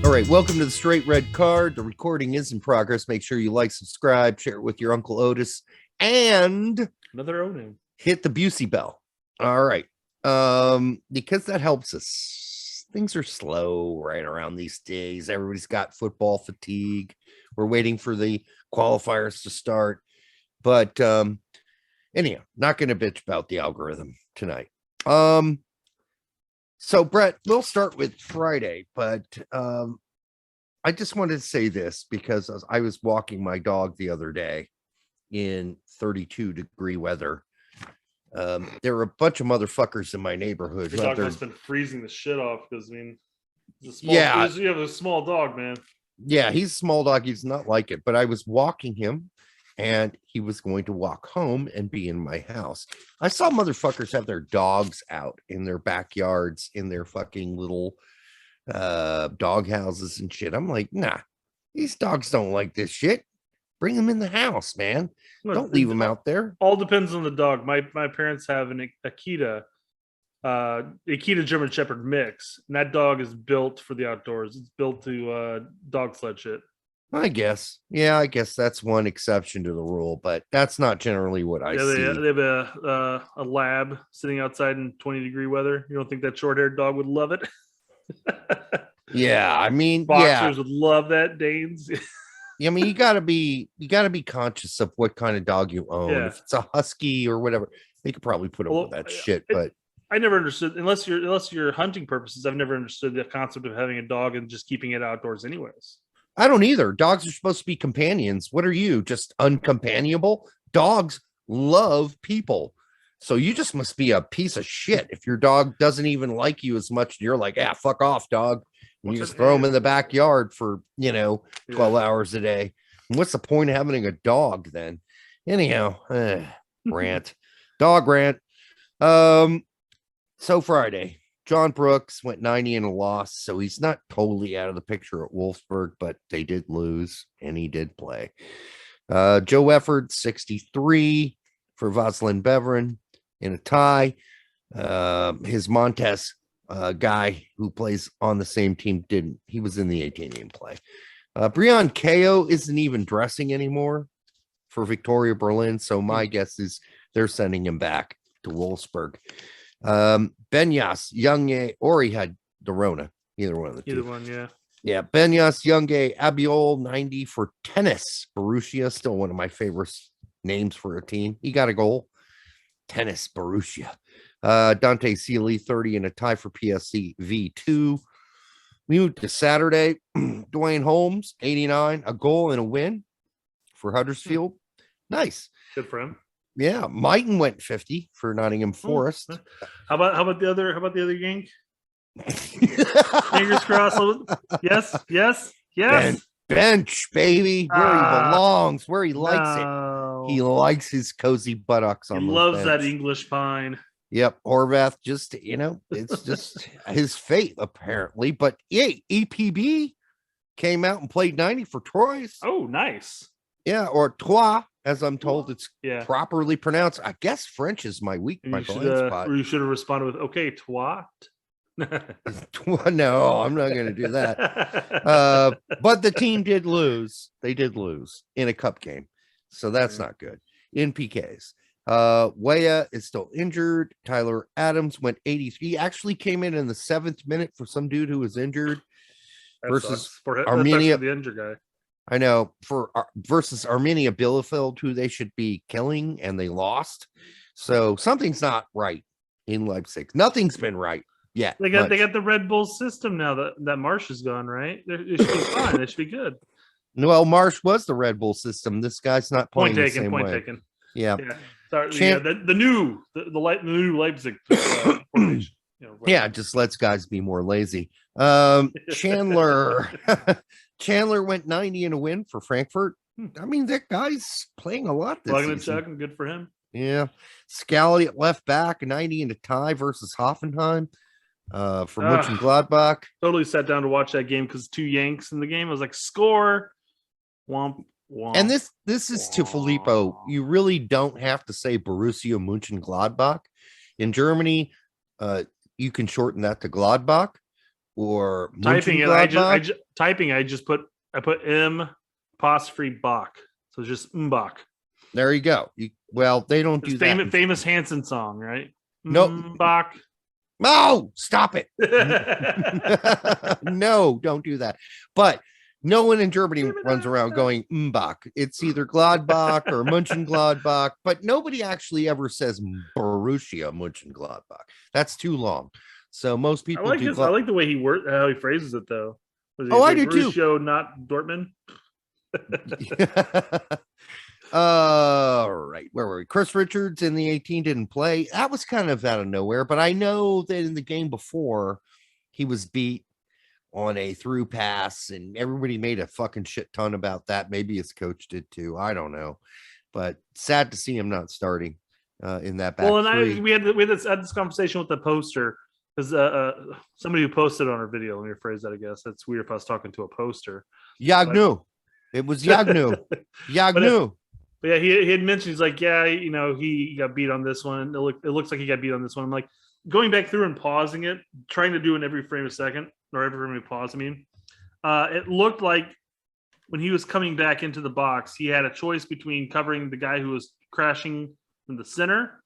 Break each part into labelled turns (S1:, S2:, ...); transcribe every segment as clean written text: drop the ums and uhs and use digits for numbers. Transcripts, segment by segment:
S1: All right, welcome to the Straight Red Card. The recording is in progress. Make sure you like, subscribe, share it with your Uncle Otis, and
S2: another O-name.
S1: Hit the Busey bell. All right, because that helps us. Things are slow right around these days. Everybody's got football fatigue. We're waiting for the qualifiers to start, but anyhow, not going to bitch about the algorithm tonight. So, Brett, we'll start with Friday, but I just wanted to say this because I was walking my dog the other day in 32-degree weather. There were a bunch of motherfuckers in my neighborhood.
S2: Your dog must have been freezing the shit off because, I mean, you have a small dog, man.
S1: Yeah, he's a small dog. He's not like it, but I was walking him. And he was going to walk home and be in my house. I saw motherfuckers have their dogs out in their backyards, in their fucking little dog houses and shit. I'm like, nah, these dogs don't like this shit. Bring them in the house, man. Don't leave them out there.
S2: All depends on the dog. My parents have an Akita German Shepherd mix, and that dog is built for the outdoors. It's built to dog sled shit.
S1: I guess. Yeah, I guess that's one exception to the rule, but that's not generally what I see.
S2: They have a lab sitting outside in 20-degree weather. You don't think that short-haired dog would love it?
S1: Yeah, I mean,
S2: boxers would love that, Danes.
S1: I mean, you gotta be conscious of what kind of dog you own. Yeah. If it's a husky or whatever, they could probably put up with that shit. But
S2: I never understood, unless you're hunting purposes, I've never understood the concept of having a dog and just keeping it outdoors anyways.
S1: I don't either. Dogs are supposed to be companions. What are you, just uncompanionable? Dogs love people. So you just must be a piece of shit if your dog doesn't even like you as much. You're like, fuck off, dog. And you just throw him in the backyard for, 12 hours a day. And what's the point of having a dog then? Anyhow, rant. Dog rant. So Friday. John Brooks went 90 in a loss, so he's not totally out of the picture at Wolfsburg, but they did lose, and he did play. Joe Efford, 63 for Vaslin Beveren in a tie. His Montes guy who plays on the same team didn't. He was in the 18-game play. Brian Kao isn't even dressing anymore for Victoria Berlin, so my guess is they're sending him back to Wolfsburg. Benyas, Younge, or he had the Rona. Either one of the two.
S2: Either one, yeah.
S1: Yeah, Benyas, Younge, Abiol, 90 for Tennis. Borussia, still one of my favorite names for a team. He got a goal. Tennis, Borussia. Dante Sealy, 30 and a tie for PSC V2. We moved to Saturday. Dwayne Holmes, 89, a goal and a win for Huddersfield. Nice.
S2: Good for him.
S1: Yeah, Mighton went 50 for Nottingham Forest.
S2: How about the other Yank? Fingers crossed. Yes.
S1: Bench, baby, where he belongs, where he likes it. He likes his cozy buttocks on.
S2: He loves that English pine.
S1: Yep, Horvath just it's just his fate apparently. But yeah, EPB came out and played 90 for Troyes.
S2: Oh, nice.
S1: Yeah, or Troyes, as I'm told it's properly pronounced. I guess French is my blind spot.
S2: Or you should have responded with, okay, twat.
S1: No, I'm not going to do that. But the team did lose. They did lose in a cup game. So that's not good. In PKs. Weah is still injured. Tyler Adams went 83. He actually came in the 7th minute for some dude who was injured versus Armenia.
S2: The injured guy.
S1: I know, versus Armenia Bielefeld, who they should be killing, and they lost. So something's not right in Leipzig. Nothing's been right yet.
S2: They got the Red Bull system now that Marsh is gone, right? It should be fine. It should be good.
S1: Well, Marsh was the Red Bull system. This guy's not playing
S2: point
S1: the same
S2: way.
S1: Point taken. Yeah.
S2: Sorry, the new Leipzig formation.
S1: Yeah, just lets guys be more lazy. Chandler went 90 in a win for Frankfurt. I mean, that guy's playing a lot this season.
S2: Chugging, good for him.
S1: Yeah. Scally at left back, 90 in a tie versus Hoffenheim for Mönchengladbach.
S2: Totally sat down to watch that game because 2 Yanks in the game. I was like, score. Womp.
S1: And this is to Filippo. You really don't have to say Borussia Mönchengladbach. In Germany, you can shorten that to Gladbach. or
S2: Typing it,
S1: Mönchengladbach?
S2: I put M apostrophe Bach. So it's just Mbach.
S1: There you go. Well, they don't do that.
S2: Famous Hanson song, right?
S1: Nope.
S2: Bach.
S1: No, stop it. No, don't do that. But no one in Germany runs around going Mbach. It's either Gladbach or Mönchengladbach, but nobody actually ever says Borussia Mönchengladbach. That's too long. So most people
S2: I like the way how he phrases it, though.
S1: I do too.
S2: Borussia, not Dortmund.
S1: All right, where were we? Chris Richards in the 18 didn't play. That was kind of out of nowhere, but I know that in the game before he was beat on a through pass, and everybody made a fucking shit ton about that. Maybe his coach did too. I don't know, but sad to see him not starting in that back.
S2: Well, and we had this conversation with the poster because somebody who posted on our video. Let me rephrase that. I guess that's weird if I was talking to a poster.
S1: Yagnu. It was Yagnu. Yagnu.
S2: But yeah, he had mentioned, he's like, yeah, he got beat on this one. It looks like he got beat on this one. I'm like, going back through and pausing it, trying to do in every frame a second, or every frame of pause, it looked like when he was coming back into the box, he had a choice between covering the guy who was crashing in the center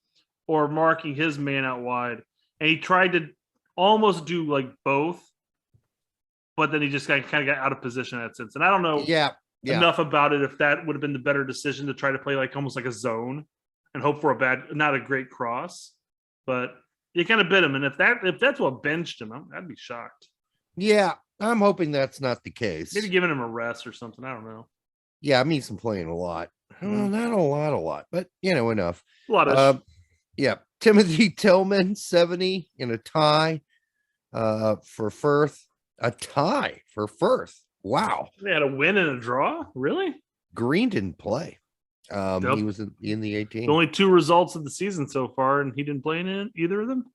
S2: or marking his man out wide. And he tried to almost do like both, but then he just kind of got out of position in that sense. And I don't know. Enough about it if that would have been the better decision to try to play like almost like a zone and hope for not a great cross, but you kind of bit him. And if that's what benched him, I'd be shocked.
S1: Yeah, I'm hoping that's not the case.
S2: Maybe giving him a rest or something. I don't know.
S1: Yeah, I mean, I'm playing a lot. Not a lot, but enough.
S2: A lot of
S1: yeah. Timothy Tillman 70 in a tie for Firth. A tie for Firth. Wow.
S2: They had a win and a draw? Really?
S1: Green didn't play. He was in the 18.
S2: Only 2 results of the season so far, and he didn't play in either of them?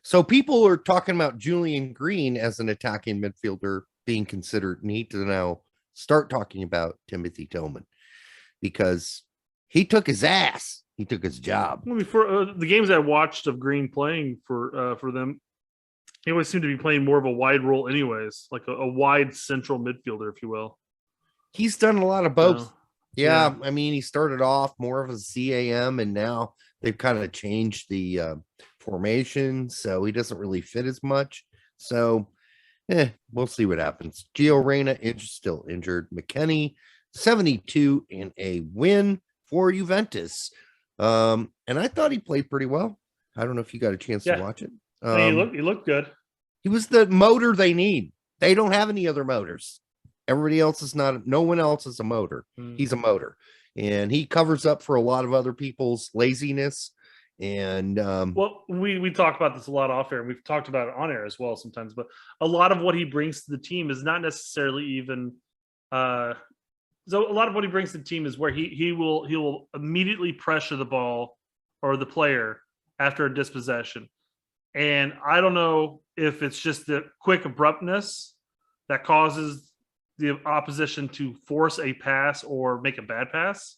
S1: So people are talking about Julian Green as an attacking midfielder being considered. Need to now start talking about Timothy Tillman because he took his ass. He took his job.
S2: For the games I watched of Green playing for them, he always seemed to be playing more of a wide role anyways, like a wide central midfielder, if you will.
S1: He's done a lot of both. Yeah. I mean, he started off more of a CAM, and now they've kind of changed the formation, so he doesn't really fit as much. So, we'll see what happens. Gio Reyna still injured. McKennie, 72 in a win for Juventus. And I thought he played pretty well. I don't know if you got a chance to watch it.
S2: He looked good.
S1: He was the motor they need. They don't have any other motors. Everybody else is not. No one else is a motor. He's a motor, and he covers up for a lot of other people's laziness. And
S2: well, we talk about this a lot off air, and we've talked about it on air as well sometimes. But a lot of what he brings to the team is not necessarily even. So a lot of what he brings to the team is where he will immediately pressure the ball or the player after a dispossession. And I don't know if it's just the quick abruptness that causes the opposition to force a pass or make a bad pass.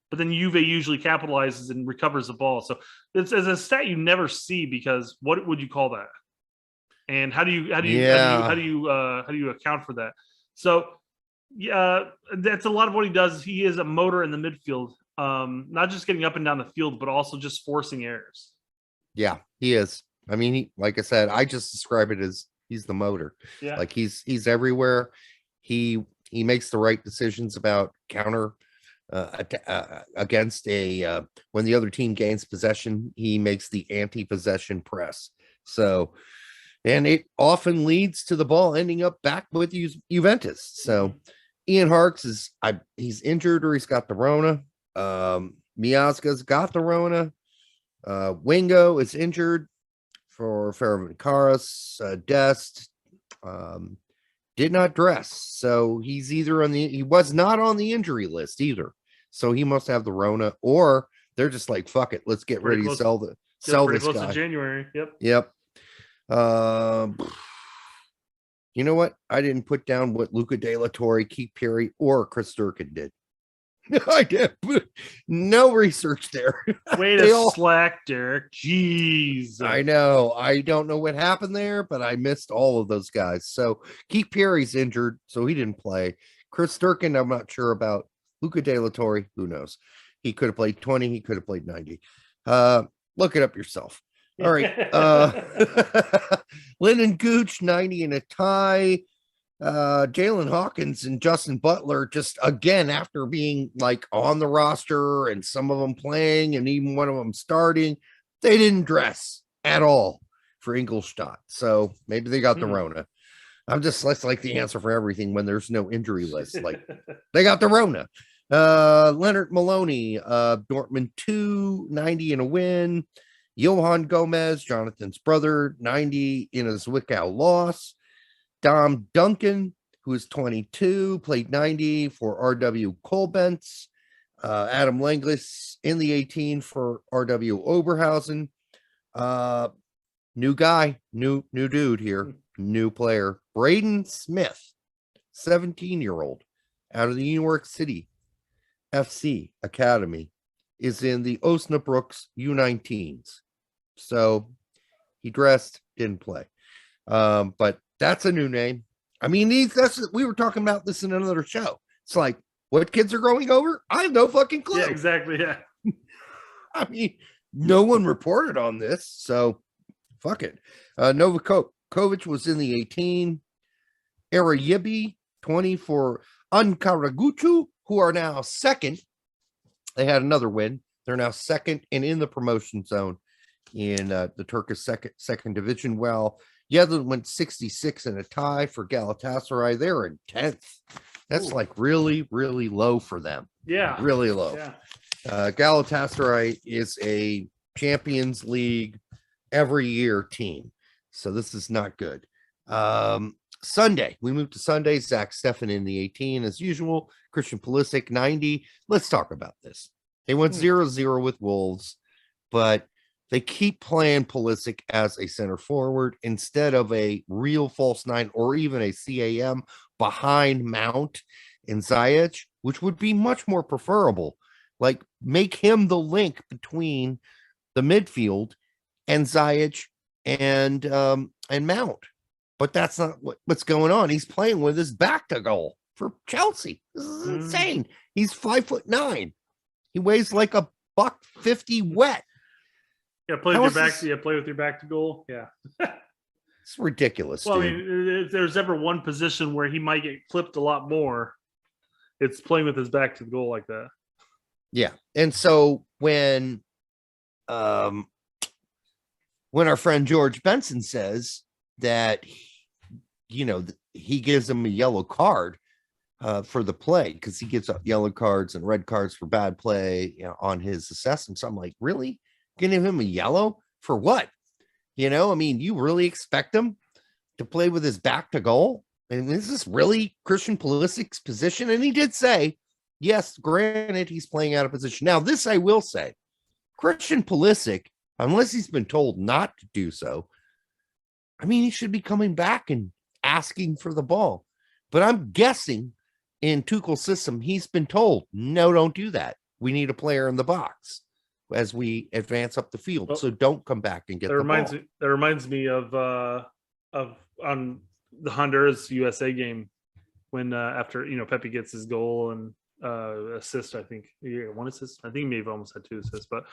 S2: But then Juve usually capitalizes and recovers the ball. So it's as a stat you never see, because what would you call that? And how do you account for that? So that's a lot of what he does. He is a motor in the midfield, not just getting up and down the field, but also just forcing errors.
S1: Yeah, he is. I mean, like I said, I just describe it as he's the motor.
S2: Yeah.
S1: Like he's everywhere. He makes the right decisions about counter against when the other team gains possession. He makes the anti-possession press. So, and it often leads to the ball ending up back with Juventus. So, Ian Harks he's injured or he's got the Rona. Miazga's got the Rona. Wingo is injured for Ferrovicaris. Dest did not dress, so he's either he was not on the injury list either, so he must have the Rona, or they're just like, fuck it, let's get ready to sell this guy.
S2: To January.
S1: Yep. You know what? I didn't put down what Luca De La Torre, Keith Perry, or Chris Durkin did. I did. No research there.
S2: Way to slack, Derek. Jeez.
S1: I know. I don't know what happened there, but I missed all of those guys. So Keith Perry's injured, so he didn't play. Chris Durkin, I'm not sure about. Luca De La Torre, who knows? He could have played 20. He could have played 90. Look it up yourself. All right. Lyndon Gooch, 90 and a tie. Jalen Hawkins and Justin Butler, just again, after being like on the roster and some of them playing and even one of them starting, they didn't dress at all for Ingolstadt. So maybe they got the Rona. That's like the answer for everything when there's no injury list. Like they got the Rona. Leonard Maloney, Dortmund 2, 90 and a win. Johan Gomez, Jonathan's brother, 90 in a Zwickau loss. Dom Duncan, who is 22, played 90 for RW Kolbentz. Adam Langlis in the 18 for RW Oberhausen. New guy, new dude here, new player. Braden Smith, 17-year-old out of the New York City FC Academy, is in the Osnabrück's U19s. So he dressed, didn't play. But that's a new name. I mean, we were talking about this in another show. It's like, what kids are growing over? I have no fucking clue.
S2: Yeah, exactly. Yeah.
S1: I mean, no one reported on this, so fuck it. Novakovic was in the 18. Arayibi, 20 for Ankaraguchu, who are now second. They had another win. They're now second and in the promotion zone in the Turkish second division. Well, Yedlin went 66 and a tie for Galatasaray. They're in 10th. That's like really, really low for them.
S2: Yeah.
S1: Really low.
S2: Yeah.
S1: Galatasaray is a Champions League every year team. So this is not good. Sunday. We moved to Sunday. Zach Steffen in the 18 as usual. Christian Pulisic, 90. Let's talk about this. They went 0-0 with Wolves, but they keep playing Pulisic as a center forward instead of a real false nine or even a CAM behind Mount and Ziyech, which would be much more preferable. Like, make him the link between the midfield and Ziyech and Mount. But that's not what's going on. He's playing with his back to goal for Chelsea. This is insane. He's 5'9". He weighs like a $150 wet.
S2: Yeah, play with your back. Yeah, play with your back to goal. Yeah,
S1: it's ridiculous.
S2: Well,
S1: dude.
S2: I mean, if there's ever one position where he might get clipped a lot more, it's playing with his back to the goal like that.
S1: Yeah, and so when our friend George Benson says that, he gives him a yellow card for the play because he gives up yellow cards and red cards for bad play on his assessments. I'm like, really? Giving him a yellow for what? I mean, you really expect him to play with his back to goal? And is this really Christian Pulisic's position? And he did say, yes, granted, he's playing out of position. Now, this I will say, Christian Pulisic, unless he's been told not to do so, I mean, he should be coming back and asking for the ball. But I'm guessing in Tuchel's system, he's been told, no, don't do that. We need a player in the box as we advance up the field.
S2: Well,
S1: so don't come back and get the ball.
S2: That reminds me of on the Honduras USA game when after Pepe gets his goal and assist, I think one assist. I think he may have almost had two assists, but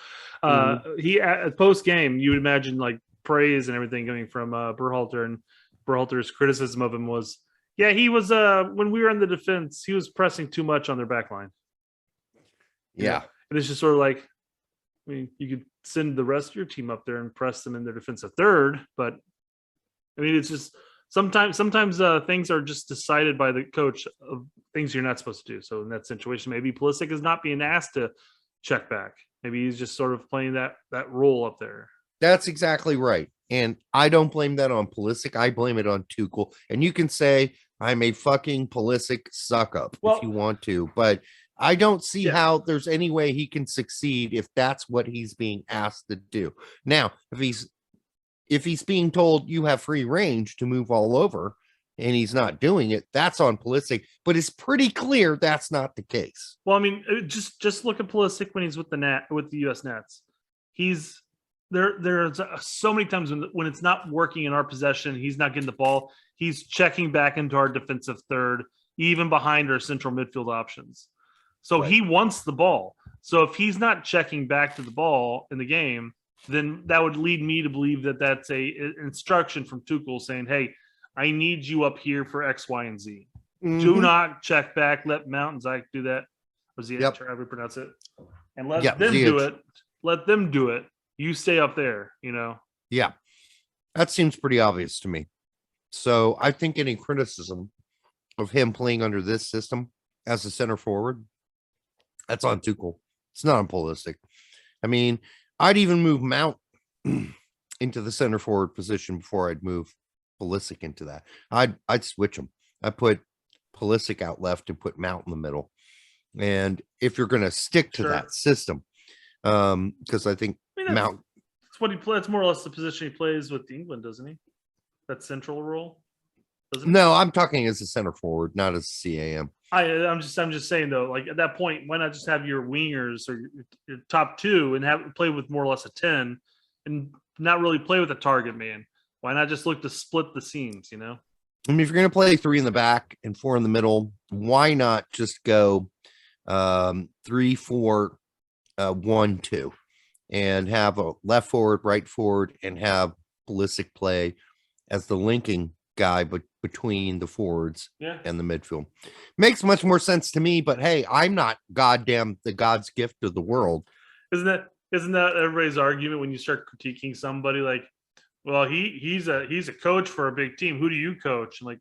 S2: he at post game, you would imagine like praise and everything coming from Berhalter, and Berhalter's criticism of him was, yeah, he was when we were in the defense, he was pressing too much on their back line.
S1: Yeah.
S2: And it's just sort of like, I mean, you could send the rest of your team up there and press them in their defensive third, but I mean, it's just sometimes things are just decided by the coach of things you're not supposed to do. So in that situation, maybe Pulisic is not being asked to check back. Maybe he's just sort of playing that role up there.
S1: That's exactly right. And I don't blame that on Pulisic. I blame it on Tuchel. And you can say I'm a fucking Pulisic suck up if you want to, but I don't see how there's any way he can succeed if that's what he's being asked to do. Now, if he's being told you have free range to move all over, and he's not doing it, that's on Pulisic. But it's pretty clear that's not the case.
S2: Well, I mean, just look at Pulisic when he's with the U.S. Nets. He's there. There's so many times when it's not working in our possession, he's not getting the ball. He's checking back into our defensive third, even behind our central midfield options. So
S1: Right.
S2: he wants the ball. So if he's not checking back to the ball in the game, then that would lead me to believe that that's an instruction from Tuchel saying, "Hey, I need you up here for X, Y, and Z. Do not check back. Let Mountains Ike do that." Was the however you pronounce it? And let them do it. Let them do it. You stay up there,
S1: Yeah. That seems pretty obvious to me. So I think any criticism of him playing under this system as a center forward, that's on Tuchel. It's not on Pulisic. I mean, I'd even move Mount into the center forward position before I'd move Pulisic into that. I'd switch them. I put Pulisic out left and put Mount in the middle. And if you're going to stick to that system, because I think Mount,
S2: that's what he plays. That's more or less the position he plays with England, doesn't he? That central role.
S1: No, I'm talking as a center forward, not as a CAM.
S2: I'm just saying though, like at that point, why not just have your wingers or your top two and have play with more or less a 10 and not really play with a target man? Why not just look to split the seams, I mean,
S1: if you're going to play 3 in the back and 4 in the middle, why not just go 3-4-1-2 and have a left forward, right forward, and have Pulisic play as the linking guy, but between the forwards and the midfield. Makes much more sense to me, but hey, I'm not goddamn the God's gift of the world.
S2: Isn't that everybody's argument when you start critiquing somebody like, well, he's a coach for a big team. Who do you coach? And like,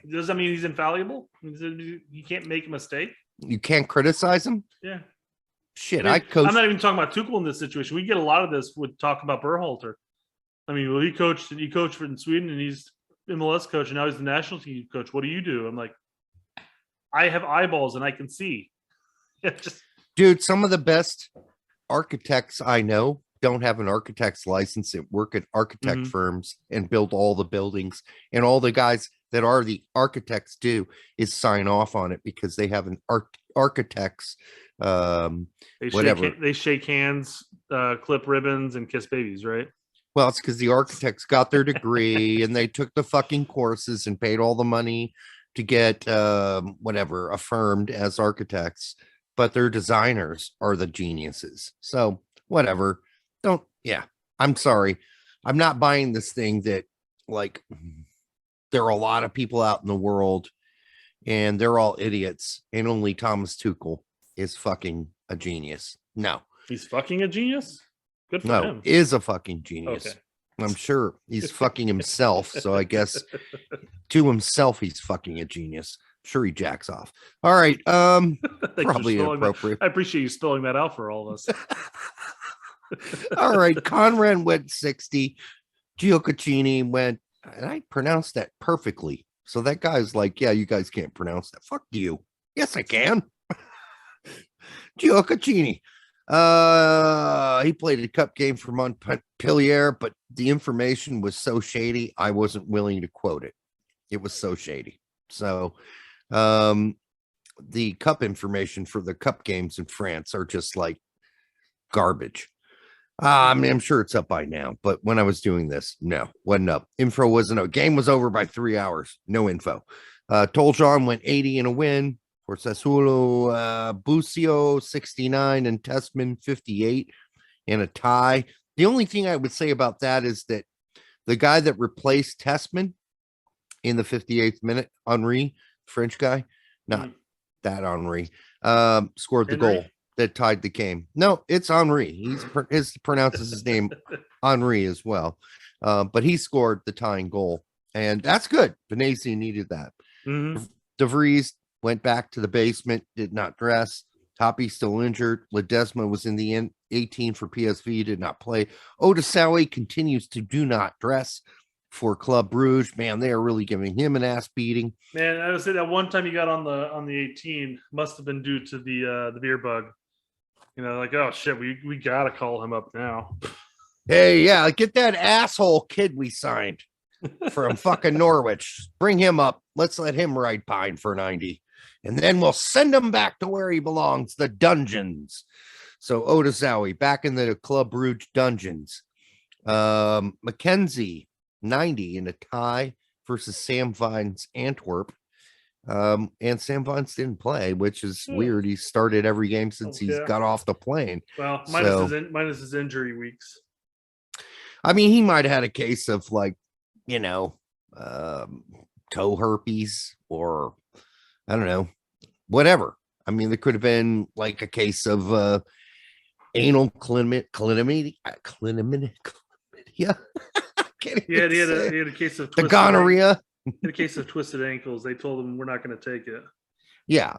S2: does that mean he's infallible? He can't make a mistake?
S1: You can't criticize him?
S2: Yeah.
S1: Shit,
S2: I'm not even talking about Tuchel in this situation. We get a lot of this with talk about Berhalter. I mean, well, he coached in Sweden and he's MLS coach and now he's the national team coach. What do you do? I'm like, I have eyeballs and I can see.
S1: Dude, some of the best architects I know don't have an architect's license and work at architect firms and build all the buildings, and all the guys that are the architects do is sign off on it because they have an architect's
S2: they shake hands, clip ribbons, and kiss babies, right?
S1: Well, it's because the architects got their degree and they took the fucking courses and paid all the money to get affirmed as architects, but their designers are the geniuses. So whatever. I'm sorry. I'm not buying this thing that like there are a lot of people out in the world and they're all idiots and only Thomas Tuchel is fucking a genius. No.
S2: He's fucking a genius? Good for him.
S1: Is a fucking genius. Okay. I'm sure he's fucking himself. So I guess to himself, he's fucking a genius. I'm sure he jacks off. All right. Probably inappropriate.
S2: I appreciate you spelling that out for all of us.
S1: All right. Conrad went 60. Gioacchini went, and I pronounced that perfectly. So that guy's like, yeah, you guys can't pronounce that. Fuck you. Yes, I can. Gioacchini. He played a cup game for Montpellier, but the information was so shady, I wasn't willing to quote it. It was so shady. So the cup information for the cup games in France are just like garbage. I mean, I'm sure it's up by now, but when I was doing this, no, wasn't up. Info wasn't up. Game was over by 3 hours. No info. Toljan went 80 in a win. For Sassuolo, Busio 69 and Tessman 58 in a tie. The only thing I would say about that is that the guy that replaced Tessman in the 58th minute, Henry, French guy, not that Henry, scored the goal that tied the game. No, it's Henry. He pronounces his name Henry as well. But he scored the tying goal, and that's good. Venezia needed that. De Vries went back to the basement, did not dress. Toppy still injured. Ledesma was in the end 18 for PSV, did not play. Odasawi continues to do not dress for Club Brugge. Man, they are really giving him an ass beating.
S2: Man, I would say that one time he got on the 18 must have been due to the beer bug. Like, oh shit, we gotta call him up now.
S1: Hey, yeah, get that asshole kid we signed. from fucking Norwich. Bring him up. Let's let him ride Pine for 90. And then we'll send him back to where he belongs, the dungeons. So Otizowie back in the Club Brugge dungeons. McKenzie, 90 in a tie versus Sam Vines Antwerp. And Sam Vines didn't play, which is weird. He started every game since he's got off the plane.
S2: Well, minus his injury weeks.
S1: I mean, he might have had a case of like, toe herpes or I don't know, whatever. I mean, there could have been like a case of anal chlamydia.
S2: Yeah, he had a case of
S1: the gonorrhea.
S2: In a case of twisted ankles, they told him we're not going to take it.
S1: Yeah,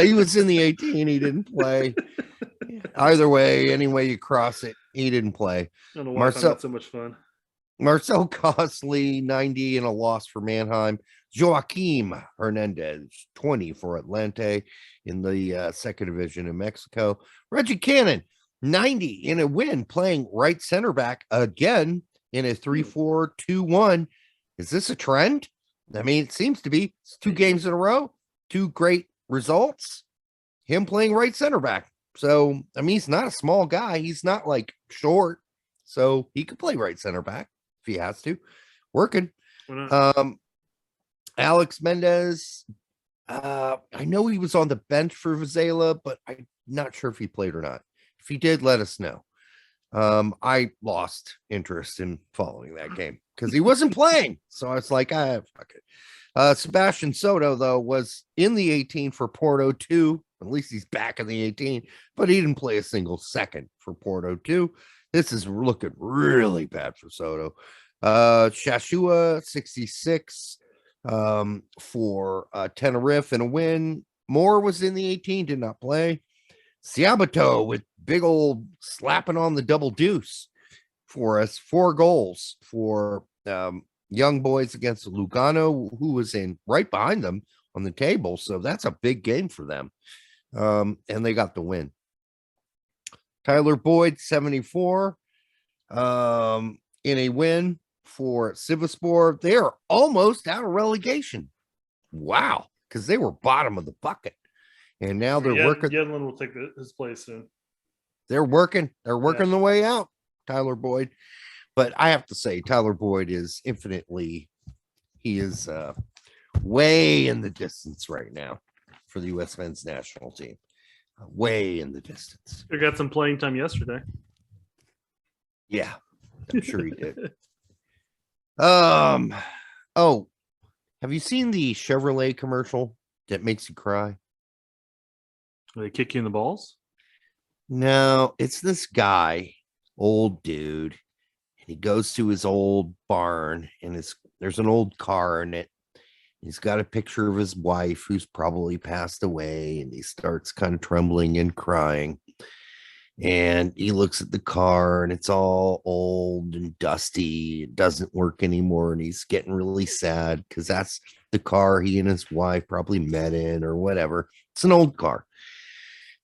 S1: he was in the 18. He didn't play. Either way, any way you cross it, he didn't play.
S2: I don't know why I found that so much fun.
S1: Marcel Costley, 90 in a loss for Mannheim. Joaquim Hernandez, 20 for Atlante in the second division in Mexico. Reggie Cannon, 90 in a win, playing right center back again in a 3-4-2-1. Is this a trend? I mean, it seems to be. It's 2 games in a row, 2 great results. Him playing right center back. So, I mean, he's not a small guy. He's not like short. So he could play right center back if he has to. Working. Alex Mendez. I know he was on the bench for Vizela, but I'm not sure if he played or not. If he did, let us know. I lost interest in following that game because he wasn't playing. So I was like, fuck it. Sebastian Soto, though, was in the 18 for Porto 2. At least he's back in the 18, but he didn't play a single second for Porto 2. This is looking really bad for Soto. Shashua, 66 for Tenerife in a win. Moore was in the 18, did not play. Ciabato with big old slapping on the double deuce for us. 4 goals for young boys against Lugano, who was in right behind them on the table. So that's a big game for them. And they got the win. Tyler Boyd, 74 in a win for Sivaspor. They are almost out of relegation. Wow. Because they were bottom of the bucket. And now they're working.
S2: Yedlin will take his place soon.
S1: They're working. They're working the way out, Tyler Boyd. But I have to say, Tyler Boyd is infinitely, he is way in the distance right now for the U.S. men's national team. Way in the distance.
S2: He got some playing time yesterday.
S1: Yeah, I'm sure he did. Oh, have you seen the Chevrolet commercial that makes you cry?
S2: They kick you in the balls?
S1: No, it's this guy, old dude, and he goes to his old barn, and there's an old car in it. He's got a picture of his wife who's probably passed away, and he starts kind of trembling and crying. And he looks at the car, and it's all old and dusty. It doesn't work anymore, and he's getting really sad because that's the car he and his wife probably met in or whatever. It's an old car.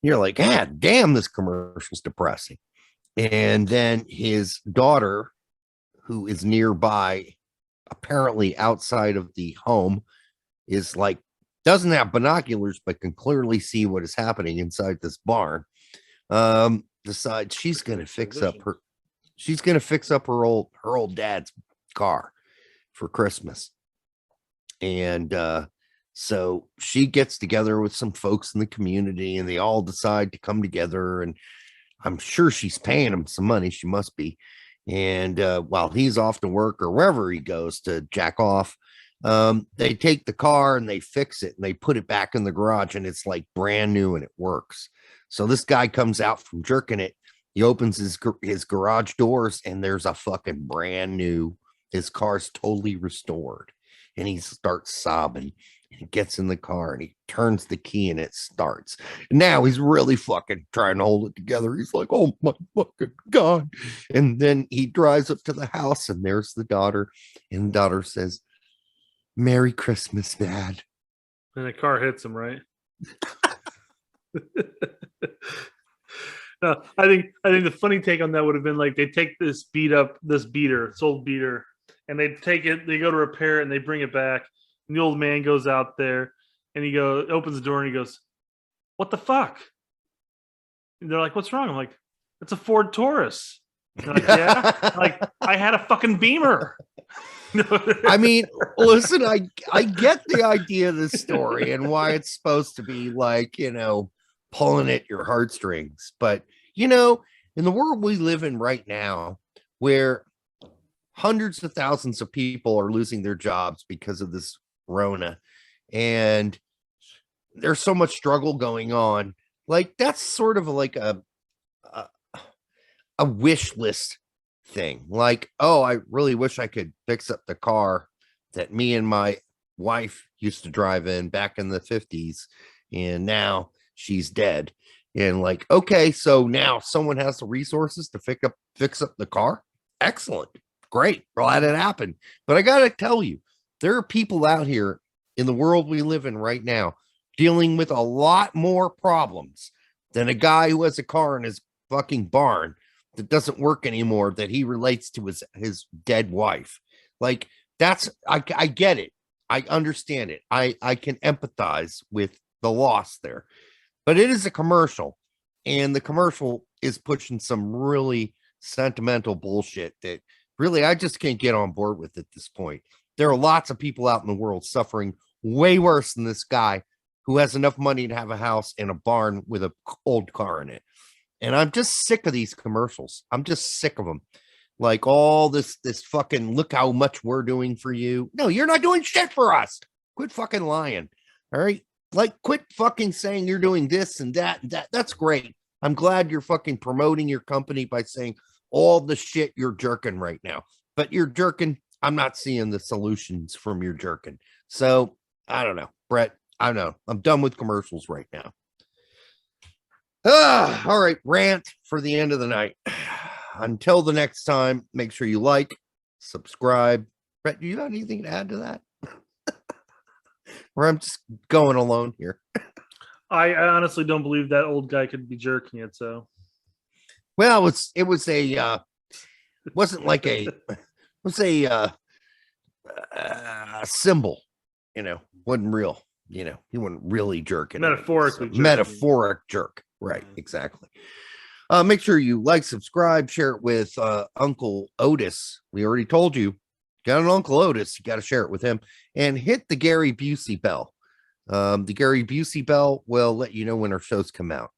S1: You're like, damn, this commercial's depressing. And then his daughter, who is nearby, apparently outside of the home, is like, doesn't have binoculars, but can clearly see what is happening inside this barn. Decides she's going to fix up her old dad's car for Christmas. And, so she gets together with some folks in the community, and they all decide to come together, and I'm sure she's paying him some money. She must be. And while he's off to work or wherever he goes to jack off, they take the car and they fix it, and they put it back in the garage, and it's like brand new and it works. So this guy comes out from jerking it. He opens his garage doors, and there's a fucking brand new, his car's totally restored. And he starts sobbing. He gets in the car and he turns the key and it starts. Now he's really fucking trying to hold it together. He's like, oh my fucking God. And then he drives up to the house, and there's the daughter. And the daughter says, Merry Christmas, Dad.
S2: And the car hits him, right? I think the funny take on that would have been like, they take this old beater, and they take it, they go to repair it, and they bring it back. And the old man goes out there, and he opens the door, and he goes, "What the fuck?" And they're like, "What's wrong?" I'm like, "It's a Ford Taurus." And they're like, "Yeah." I'm like, I had a fucking Beamer.
S1: I mean, listen, I get the idea of this story and why it's supposed to be like, pulling at your heartstrings. But, in the world we live in right now, where hundreds of thousands of people are losing their jobs because of this Rona, and there's so much struggle going on, like that's sort of like a wish list thing. Like, oh, I really wish I could fix up the car that me and my wife used to drive in back in the 50s, and now she's dead. And like, okay, so now someone has the resources to fix up the car. Excellent. Great. Glad it happened. But I gotta tell you, there are people out here in the world we live in right now dealing with a lot more problems than a guy who has a car in his fucking barn that doesn't work anymore, that he relates to his dead wife. Like, that's, I get it. I understand it. I can empathize with the loss there. But it is a commercial, and the commercial is pushing some really sentimental bullshit that really I just can't get on board with at this point. There are lots of people out in the world suffering way worse than this guy who has enough money to have a house and a barn with an old car in it. And I'm just sick of these commercials. I'm just sick of them. Like all this fucking look how much we're doing for you. No, you're not doing shit for us. Quit fucking lying. All right. Like, quit fucking saying you're doing this and that and that. That's great. I'm glad you're fucking promoting your company by saying all the shit you're jerking right now. But you're jerking. I'm not seeing the solutions from your jerking. So I don't know, Brett. I don't know. I'm done with commercials right now. All right, rant for the end of the night. Until the next time, make sure you like, subscribe. Brett, do you have anything to add to that? Or I'm just going alone here.
S2: I honestly don't believe that old guy could be jerking it. So,
S1: well, it was a wasn't like a symbol, wasn't real. He wasn't really jerking.
S2: Metaphorically,
S1: metaphoric jerk. Right, exactly. Make sure you like, subscribe, share it with Uncle Otis. We already told you, got an Uncle Otis, you got to share it with him, and hit the Gary Busey bell. The Gary Busey bell will let you know when our shows come out.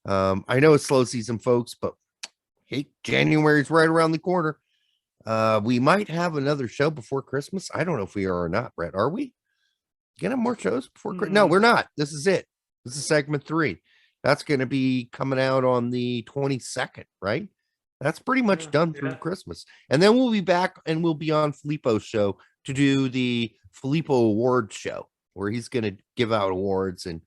S1: I know it's slow season, folks, but hey, January's right around the corner. We might have another show before Christmas. I don't know if we are or not, Brett. Are we gonna have more shows before Christmas? No, we're not. This is it. This is segment 3. That's going to be coming out on the 22nd, right? That's pretty much done through Christmas. And then we'll be back and we'll be on Filippo's show to do the Filippo Awards show, where he's going to give out awards and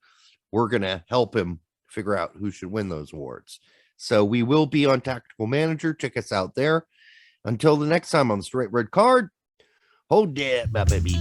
S1: we're going to help him figure out who should win those awards. So we will be on Tactical Manager. Check us out there. Until the next time on the Straight Red Card, hold that, baby.